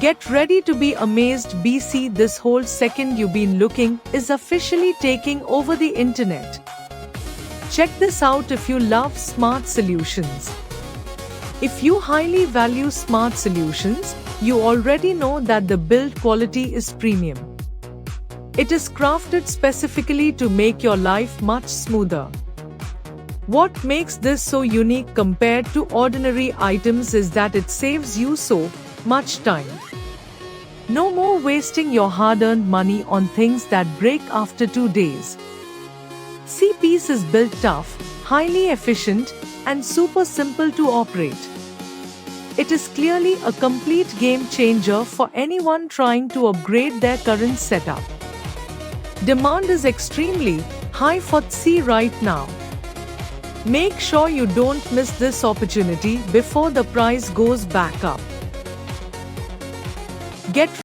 Get ready to be amazed. BC, this whole second you've been looking is officially taking over the internet. Check this out if you love smart solutions. If you highly value smart solutions, you already know that the build quality is premium. It is crafted specifically to make your life much smoother. What makes this so unique compared to ordinary items is that it saves you so much time. No more wasting your hard-earned money on things that break after 2 days. C-Piece is built tough, highly efficient, and super simple to operate. It is clearly a complete game changer for anyone trying to upgrade their current setup. Demand is extremely high for C right now. Make sure you don't miss this opportunity before the price goes back up. Get